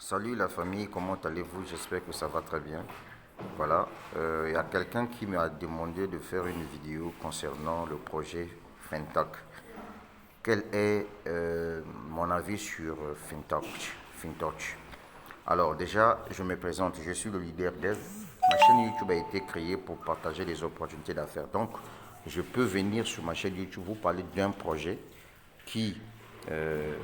Salut la famille, comment allez-vous? J'espère que ça va très bien. Voilà, il y a quelqu'un qui m'a demandé de faire une vidéo concernant le projet FinTalk. Quel est mon avis sur FinTalk? Alors déjà, je me présente, je suis le leader dev. Ma chaîne YouTube a été créée pour partager des opportunités d'affaires. Donc, je peux venir sur ma chaîne YouTube vous parler d'un projet qui, euh,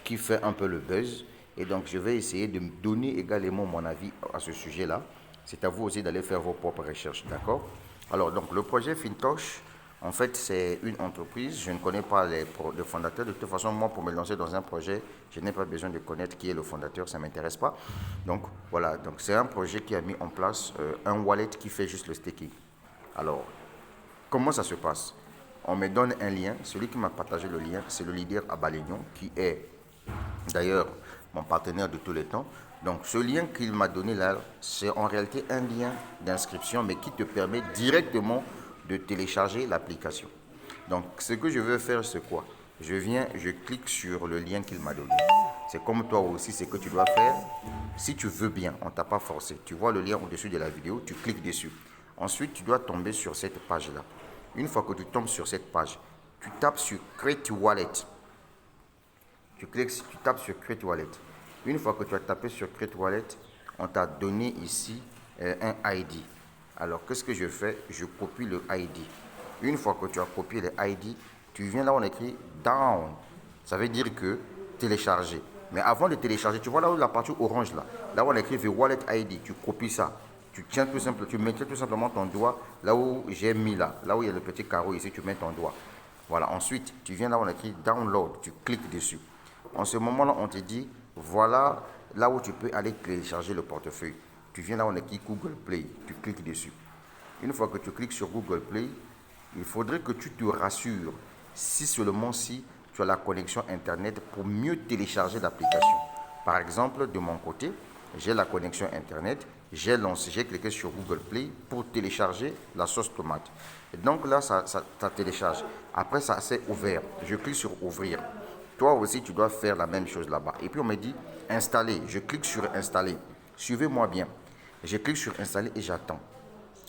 qui fait un peu le buzz. Et donc, je vais essayer de me donner également mon avis à ce sujet-là. C'est à vous aussi d'aller faire vos propres recherches, d'accord? Alors, donc, le projet Fintosh, en fait, c'est une entreprise. Je ne connais pas le fondateur. De toute façon, moi, pour me lancer dans un projet, je n'ai pas besoin de connaître qui est le fondateur. Ça ne m'intéresse pas. Donc, voilà. Donc, c'est un projet qui a mis en place un wallet qui fait juste le staking. Alors, comment ça se passe? On me donne un lien. Celui qui m'a partagé le lien, c'est le leader Abalignon, qui est d'ailleurs mon partenaire de tous les temps. Donc ce lien qu'il m'a donné là, c'est en réalité un lien d'inscription, mais qui te permet directement de télécharger l'application. Donc ce que je veux faire, c'est quoi? Je clique sur le lien qu'il m'a donné. C'est comme toi aussi, ce que tu dois faire. Si tu veux bien, on ne t'a pas forcé. Tu vois le lien au-dessus de la vidéo, tu cliques dessus. Ensuite, tu dois tomber sur cette page-là. Une fois que tu tombes sur cette page, tu tapes sur Create Wallet. Tu tapes sur Create Wallet. Une fois que tu as tapé sur Create Wallet, on t'a donné ici un ID. Alors, qu'est-ce que je fais? Je copie le ID. Une fois que tu as copié le ID, tu viens là où on écrit Down. Ça veut dire que télécharger. Mais avant de télécharger, tu vois là où la partie orange là où on écrit The Wallet ID, tu copies ça. Tu mets tout simplement ton doigt là où j'ai mis là où il y a le petit carreau ici, tu mets ton doigt. Voilà, ensuite, tu viens là où on écrit Download, tu cliques dessus. En ce moment-là, on te dit, voilà là où tu peux aller télécharger le portefeuille. Tu viens là où on écrit Google Play, tu cliques dessus. Une fois que tu cliques sur Google Play, il faudrait que tu te rassures si seulement si tu as la connexion Internet pour mieux télécharger l'application. Par exemple, de mon côté, j'ai la connexion Internet, j'ai cliqué sur Google Play pour télécharger la sauce tomate. Et donc là, ça télécharge. Après, ça s'est ouvert. Je clique sur Ouvrir. Toi aussi, tu dois faire la même chose là-bas. Et puis, on me dit Installer. Je clique sur Installer. Suivez-moi bien. Je clique sur Installer et j'attends.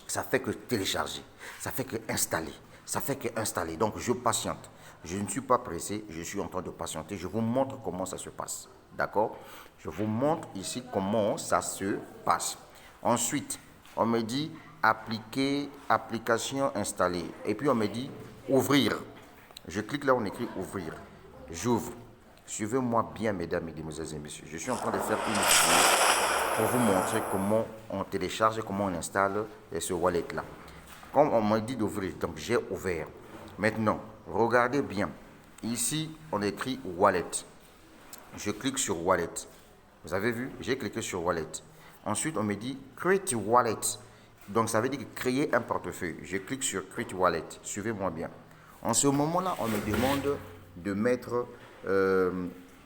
Ça fait que télécharger. Ça fait que installer. Ça fait que installer. Donc, je patiente. Je ne suis pas pressé. Je suis en train de patienter. Je vous montre comment ça se passe. D'accord? Je vous montre ici comment ça se passe. Ensuite, on me dit appliquer, application installée. Et puis, on me dit ouvrir. Je clique là où on écrit ouvrir. J'ouvre. Suivez-moi bien, mesdames, mesdemoiselles et messieurs. Je suis en train de faire une vidéo pour vous montrer comment on télécharge et comment on installe ce wallet-là. Comme on m'a dit d'ouvrir, donc j'ai ouvert. Maintenant, regardez bien. Ici, on écrit wallet. Je clique sur wallet. Vous avez vu? J'ai cliqué sur wallet. Ensuite, on me dit create wallet. Donc, ça veut dire créer un portefeuille. Je clique sur create wallet. Suivez-moi bien. En ce moment-là, on me demande de mettre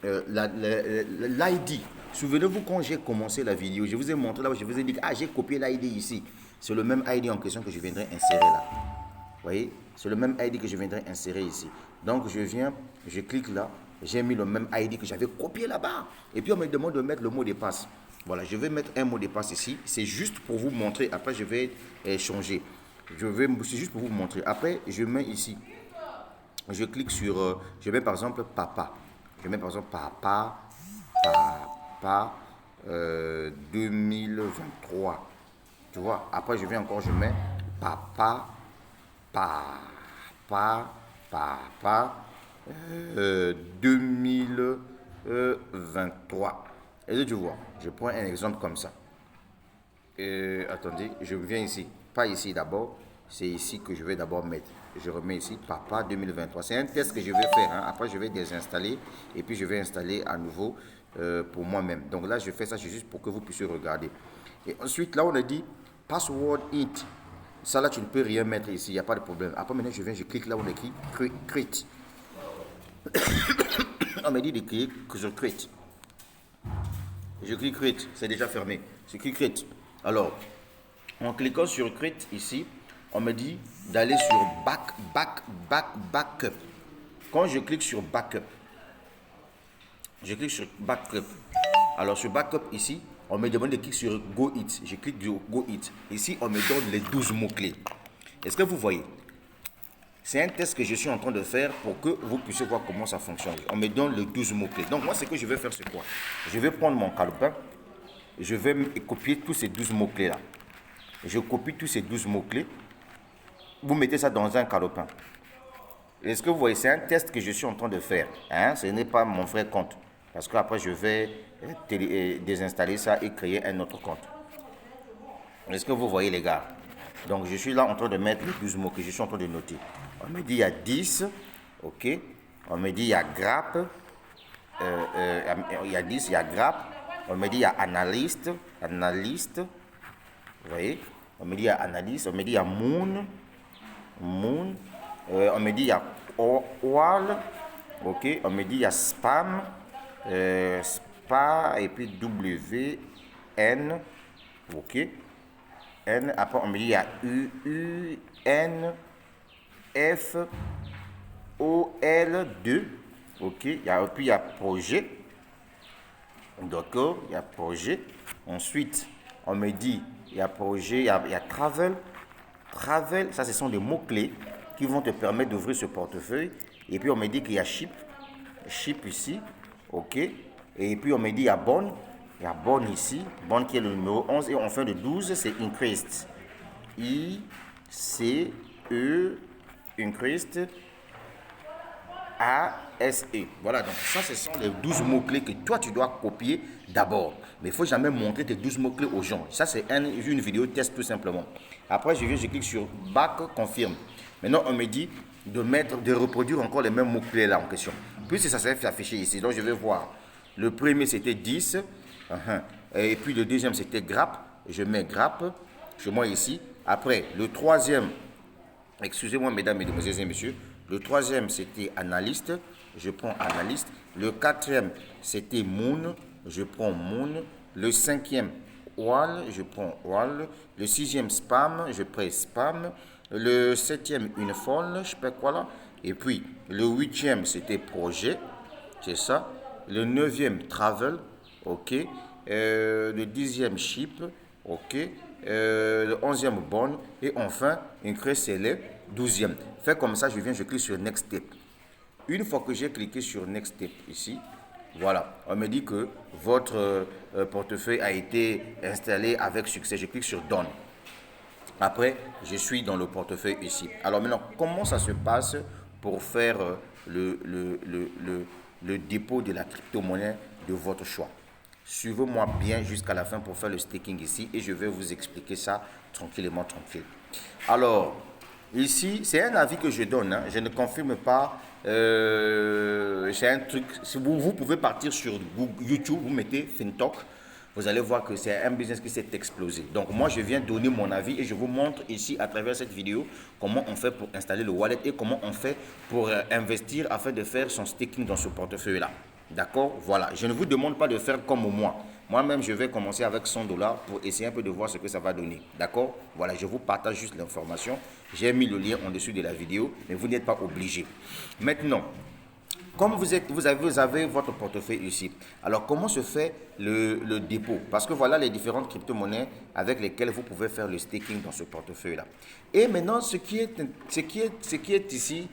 l'ID. Souvenez-vous quand j'ai commencé la vidéo, je vous ai montré là où je vous ai dit, ah, j'ai copié l'ID ici. C'est le même ID en question que je viendrai insérer là. Vous voyez? C'est le même ID que je viendrai insérer ici. Donc, je viens, je clique là, j'ai mis le même ID que j'avais copié là-bas. Et puis, on me demande de mettre le mot de passe. Voilà, je vais mettre un mot de passe ici. C'est juste pour vous montrer. Après, je vais changer. C'est juste pour vous montrer. Après, je mets ici. Je clique sur, je mets par exemple papa. Je mets par exemple papa 2023. Tu vois, après je viens encore, je mets papa, papa, papa 2023. Et là, tu vois, je prends un exemple comme ça. Attendez, je viens ici. Pas ici d'abord. C'est ici que je vais d'abord mettre. Je remets ici Papa 2023. C'est un test que je vais faire. Hein. Après, je vais désinstaller. Et puis, je vais installer à nouveau pour moi-même. Donc là, je fais ça juste pour que vous puissiez regarder. Et ensuite, là, on a dit Password It. Ça, là, tu ne peux rien mettre ici. Il n'y a pas de problème. Après, maintenant, je clique là où on écrit Create. On m'a dit de cliquer sur Create. Je clique Create. C'est déjà fermé. Je clique Create. Alors, en cliquant sur Create ici, on me dit d'aller sur Backup. Quand je clique sur Backup, Alors sur backup ici, on me demande de cliquer sur Go It. Je clique sur Go It. Ici, on me donne les 12 mots-clés. Est-ce que vous voyez? C'est un test que je suis en train de faire pour que vous puissiez voir comment ça fonctionne. On me donne les 12 mots-clés. Donc moi, ce que je vais faire, c'est quoi? Je vais prendre mon calepin. Je vais copier tous ces 12 mots-clés là. Je copie tous ces 12 mots-clés. Vous mettez ça dans un calepin. Est-ce que vous voyez? C'est un test que je suis en train de faire. Hein? Ce n'est pas mon vrai compte. Parce qu'après, je vais désinstaller ça et créer un autre compte. Est-ce que vous voyez, les gars? Donc, je suis là en train de mettre les 12 mots que je suis en train de noter. On me dit il y a 10. OK. On me dit il y a grappe. Il y a 10, il y a grappe. On me dit il y a analyste. Analyste. Vous voyez? On me dit il y a analyste. On me dit il y a moon. Moon. On me dit il y a wall. OK. On me dit il y a spam. Spa et puis W, N. OK. N. Après, on me dit il y a U, N, F, O, L, 2. OK. Puis il y a projet. D'accord. Il y a projet. Ensuite, on me dit il y a projet, il y a travel. Travel, ça, ce sont des mots-clés qui vont te permettre d'ouvrir ce portefeuille. Et puis, on me dit qu'il y a ship. Ship ici. OK. Et puis, on me dit il y a bonne. Il y a bonne ici. Bonne qui est le numéro 11. Et enfin, le 12, c'est increased. I-C-E, increased. A-S-E. Voilà, donc ça, ce sont les 12 mots-clés que toi, tu dois copier d'abord. Mais il ne faut jamais montrer tes 12 mots-clés aux gens. Ça, c'est une vidéo test tout simplement. Après, je clique sur Back, confirme. Maintenant, on me dit de reproduire encore les mêmes mots-clés là en question. Puis, ça s'est fait afficher ici. Donc, je vais voir. Le premier, c'était 10. Et puis, le deuxième, c'était grappe. Je mets grappe. Je mets ici. Après, le troisième, excusez-moi, mesdames, mesdemoiselles et messieurs. Le troisième, c'était analyste. Je prends analyste. Le quatrième, c'était moon. Je prends moon. Le cinquième, wall. Je prends wall. Le sixième, spam. Je prends spam. Le septième, une folle. Je prends quoi là? Et puis, le huitième, c'était projet. C'est ça. Le neuvième, travel. OK. Le dixième, ship. OK. Le 11e bonne et enfin c'est le 12e. Fait comme ça, je clique sur Next Step. Une fois que j'ai cliqué sur Next Step ici, voilà, on me dit que votre portefeuille a été installé avec succès. Je clique sur Done. Après, je suis dans le portefeuille ici. Alors maintenant, comment ça se passe pour faire le dépôt de la crypto-monnaie de votre choix? Suivez-moi bien jusqu'à la fin pour faire le staking ici et je vais vous expliquer ça tranquillement, tranquille. Alors, ici, c'est un avis que je donne. Hein. Je ne confirme pas. C'est un truc. Si vous pouvez partir sur YouTube, vous mettez FinTalk. Vous allez voir que c'est un business qui s'est explosé. Donc, moi, je viens donner mon avis et je vous montre ici, à travers cette vidéo, comment on fait pour installer le wallet et comment on fait pour investir afin de faire son staking dans ce portefeuille-là. D'accord? Voilà. Je ne vous demande pas de faire comme moi. Moi-même, je vais commencer avec 100 $ pour essayer un peu de voir ce que ça va donner. D'accord? Voilà, je vous partage juste l'information. J'ai mis le lien en dessous de la vidéo, mais vous n'êtes pas obligé. Maintenant, comme vous avez votre portefeuille ici, alors comment se fait le dépôt? Parce que voilà les différentes crypto-monnaies avec lesquelles vous pouvez faire le staking dans ce portefeuille-là. Et maintenant, ce qui est ici,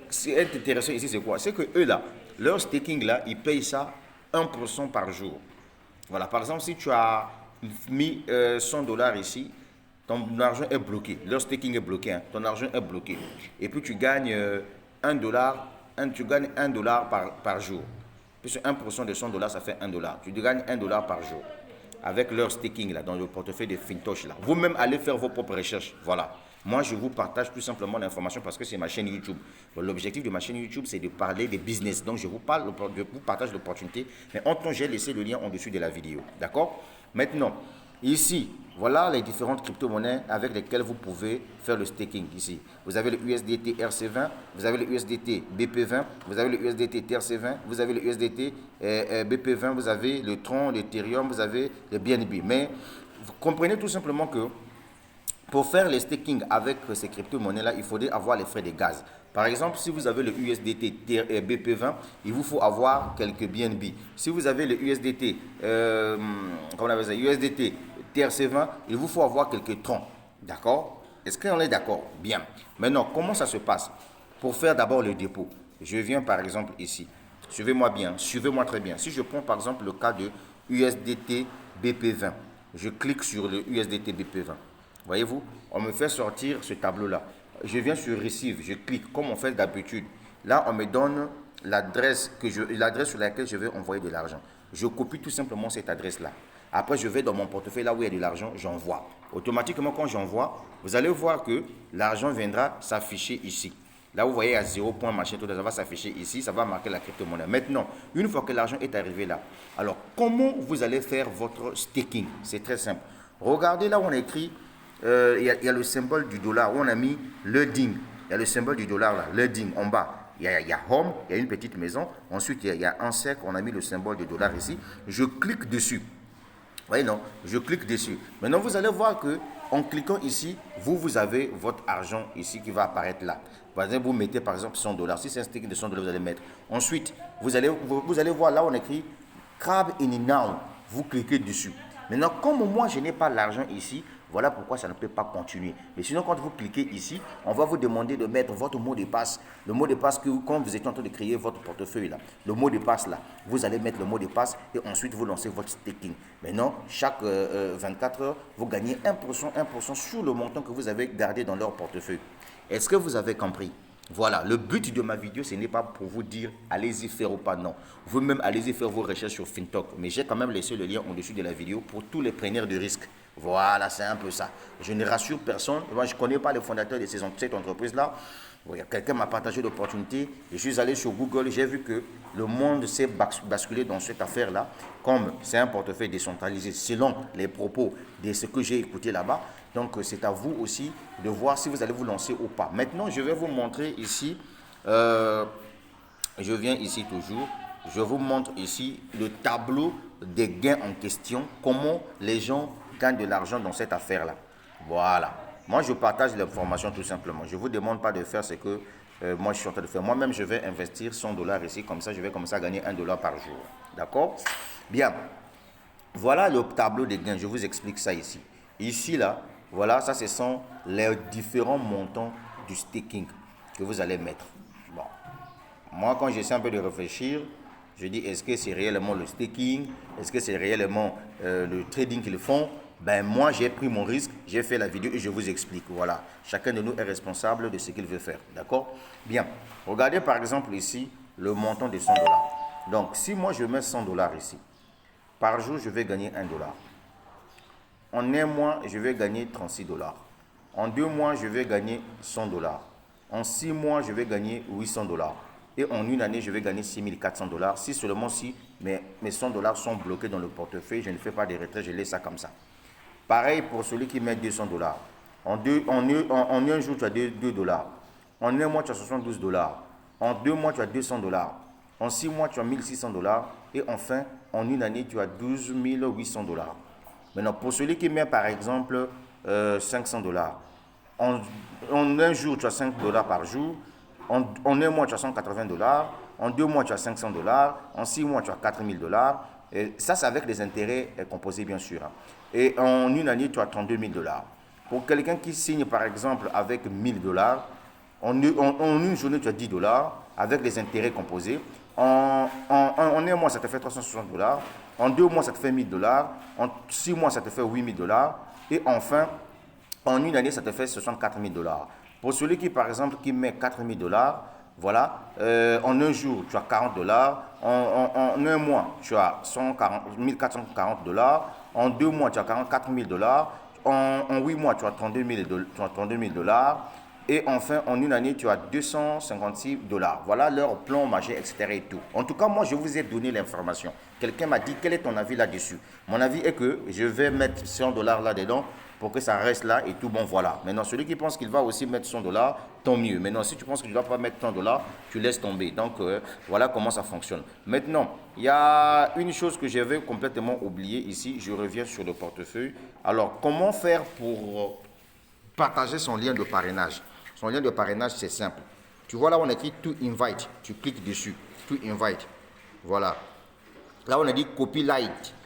c'est intéressant ici, c'est quoi? C'est que eux là, leur staking là, ils payent ça 1% par jour. Voilà, par exemple, si tu as mis 100 $ ici, ton argent est bloqué. Leur staking est bloqué, hein, ton argent est bloqué. Et puis tu gagnes 1 $, tu gagnes 1 $ par jour. Puisque 1% de 100 $, ça fait 1 $. Tu gagnes 1 $ par jour. Avec leur staking là, dans le portefeuille de FinTalk là. Vous-même allez faire vos propres recherches. Voilà. Moi, je vous partage tout simplement l'information parce que c'est ma chaîne YouTube. L'objectif de ma chaîne YouTube, c'est de parler des business. Donc, je vous partage l'opportunité. Mais en temps, j'ai laissé le lien en dessous de la vidéo. D'accord? Maintenant, ici, voilà les différentes crypto-monnaies avec lesquelles vous pouvez faire le staking. Ici, vous avez le USDT RC20, vous avez le USDT BP20, vous avez le USDT TRC20, vous avez le USDT BP20, vous avez le Tron, l'Ethereum, vous avez le BNB. Mais vous comprenez tout simplement que pour faire les staking avec ces crypto-monnaies-là, il faudrait avoir les frais de gaz. Par exemple, si vous avez le USDT BP20, il vous faut avoir quelques BNB. Si vous avez le USDT, comment on appelle ça, USDT TRC20, il vous faut avoir quelques troncs. D'accord? Est-ce qu'on est d'accord? Bien. Maintenant, comment ça se passe? Pour faire d'abord le dépôt, je viens par exemple ici. Suivez-moi bien, suivez-moi très bien. Si je prends par exemple le cas de USDT BP20, je clique sur le USDT BP20. Voyez-vous, on me fait sortir ce tableau-là. Je viens sur Receive, je clique comme on fait d'habitude. Là, on me donne l'adresse sur laquelle je vais envoyer de l'argent. Je copie tout simplement cette adresse-là. Après, je vais dans mon portefeuille, là où il y a de l'argent, j'envoie. Automatiquement, quand j'envoie, vous allez voir que l'argent viendra s'afficher ici. Là, vous voyez à 0 point machin, tout ça va s'afficher ici, ça va marquer la crypto-monnaie. Maintenant, une fois que l'argent est arrivé là, alors comment vous allez faire votre staking? C'est très simple. Regardez là où on a écrit, il y a le symbole du dollar, où on a mis le ding. Il y a le symbole du dollar là, le ding en bas. Il y a home, il y a une petite maison. Ensuite, il y a un cercle, on a mis le symbole du dollar ici. Je clique dessus. Vous voyez, non? Je clique dessus. Maintenant, vous allez voir que en cliquant ici, vous avez votre argent ici qui va apparaître là. Par exemple, vous mettez par exemple 100 dollars. Si c'est un staking de 100 dollars, vous allez mettre. Ensuite, vous allez voir là où on écrit Crab in Now. Vous cliquez dessus. Maintenant, comme moi, je n'ai pas l'argent ici, voilà pourquoi ça ne peut pas continuer. Mais sinon, quand vous cliquez ici, on va vous demander de mettre votre mot de passe. Le mot de passe que quand vous êtes en train de créer votre portefeuille là, le mot de passe là, vous allez mettre le mot de passe et ensuite vous lancez votre staking. Maintenant, chaque 24 heures, vous gagnez 1% sur le montant que vous avez gardé dans leur portefeuille. Est-ce que vous avez compris? Voilà, le but de ma vidéo, ce n'est pas pour vous dire allez-y faire ou pas, non. Vous-même, allez-y faire vos recherches sur FinTalk. Mais j'ai quand même laissé le lien au-dessus de la vidéo pour tous les preneurs de risques. Voilà, c'est un peu ça. Je ne rassure personne. Moi, je ne connais pas les fondateurs de cette entreprise-là. Quelqu'un m'a partagé l'opportunité. Je suis allé sur Google. J'ai vu que le monde s'est basculé dans cette affaire-là. Comme c'est un portefeuille décentralisé selon les propos de ce que j'ai écouté là-bas. Donc, c'est à vous aussi de voir si vous allez vous lancer ou pas. Maintenant, je vais vous montrer ici. Je viens ici toujours. Je vous montre ici le tableau des gains en question. Comment les gens gagnent de l'argent dans cette affaire-là. Voilà. Moi, je partage l'information tout simplement. Je ne vous demande pas de faire ce que moi, je suis en train de faire. Moi-même, je vais investir 100 dollars ici. Comme ça, je vais commencer à gagner 1 dollar par jour. D'accord? Bien. Voilà le tableau des gains. Je vous explique ça ici. Ici, là, voilà, ça, ce sont les différents montants du staking que vous allez mettre. Bon. Moi, quand j'essaie un peu de réfléchir, je dis, est-ce que c'est réellement le staking? Est-ce que c'est réellement le trading qu'ils font? Ben moi, j'ai pris mon risque, j'ai fait la vidéo et je vous explique. Voilà, chacun de nous est responsable de ce qu'il veut faire. D'accord? Bien. Regardez par exemple ici le montant de 100 dollars. Donc, si moi je mets 100 dollars ici, par jour, je vais gagner 1 dollar. En un mois, je vais gagner 36 dollars. En 2 mois, je vais gagner 100 dollars. En 6 mois, je vais gagner 800 dollars. Et en une année, je vais gagner 6400 dollars. Si seulement si mes 100 dollars sont bloqués dans le portefeuille, je ne fais pas de retrait, je laisse ça comme ça. Pareil pour celui qui met 200 dollars. En un jour, tu as 2 dollars. En un mois, tu as 72 dollars. En 2 mois, tu as 200 dollars. En 6 mois, tu as 1600 dollars. Et enfin, en une année, tu as 12 800 dollars. Maintenant, pour celui qui met par exemple 500 dollars. En un jour, tu as 5 dollars par jour. En un mois, tu as 180 dollars. En 2 mois, tu as 500 dollars. En 6 mois, tu as 4000 dollars. Et ça, c'est avec les intérêts composés, bien sûr. Et en une année, tu as 32 000 dollars. Pour quelqu'un qui signe, par exemple, avec 1000 dollars, en une journée, tu as 10 dollars avec les intérêts composés. En un mois, ça te fait 360 dollars. En 2 mois, ça te fait 1000 dollars. En 6 mois, ça te fait 8000 dollars. Et enfin, en une année, ça te fait 64 000 dollars. Pour celui qui, par exemple, qui met 4 000 dollars, voilà, en un jour, tu as 40 dollars. En un mois, tu as 1440 dollars. En 2 mois, tu as 44 000 dollars. En 8 mois, tu as 32 000 dollars. Et enfin, en une année, tu as 256 dollars. Voilà leur plan marché, etc. et tout. En tout cas, moi, je vous ai donné l'information. Quelqu'un m'a dit, quel est ton avis là-dessus? Mon avis est que je vais mettre 100 dollars là-dedans pour que ça reste là et tout, bon, voilà. Maintenant, celui qui pense qu'il va aussi mettre 100 dollars, tant mieux. Maintenant, si tu penses que tu ne dois pas mettre 100 dollars, tu laisses tomber. Donc, voilà comment ça fonctionne. Maintenant, il y a une chose que j'avais complètement oubliée ici. Je reviens sur le portefeuille. Alors, comment faire pour partager son lien de parrainage? Son lien de parrainage, c'est simple. Tu vois là, on a écrit to invite. Tu cliques dessus. To invite. Voilà. Là, on a dit copy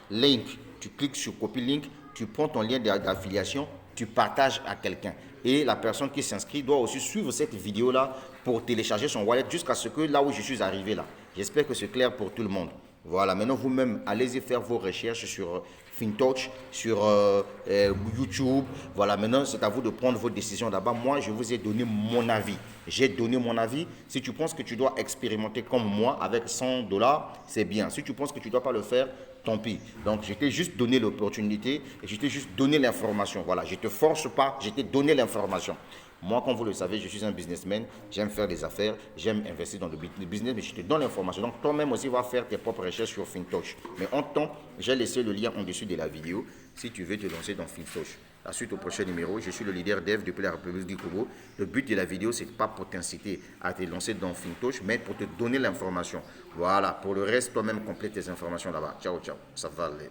link. Tu cliques sur copy link. Tu prends ton lien d'affiliation. Tu partages à quelqu'un. Et la personne qui s'inscrit doit aussi suivre cette vidéo-là pour télécharger son wallet jusqu'à ce que là où je suis arrivé là. J'espère que c'est clair pour tout le monde. Voilà, maintenant vous-même, allez-y faire vos recherches sur FinTouch, sur YouTube. Voilà, maintenant c'est à vous de prendre vos décisions là-bas. Moi, je vous ai donné mon avis. J'ai donné mon avis. Si tu penses que tu dois expérimenter comme moi avec 100 $, c'est bien. Si tu penses que tu ne dois pas le faire, tant pis. Donc, je t'ai juste donné l'opportunité et je t'ai juste donné l'information. Voilà, je ne te force pas, je t'ai donné l'information. Moi, comme vous le savez, je suis un businessman, j'aime faire des affaires, j'aime investir dans le business, mais je te donne l'information. Donc, toi-même aussi, va faire tes propres recherches sur FinTouch. Mais en temps, j'ai laissé le lien en dessus de la vidéo si tu veux te lancer dans FinTouch. La suite au prochain numéro, je suis le leader dev depuis la République du Congo. Le but de la vidéo, ce n'est pas pour t'inciter à te lancer dans FinTouch, mais pour te donner l'information. Voilà, pour le reste, toi-même complète tes informations là-bas. Ciao, ciao, ça va aller.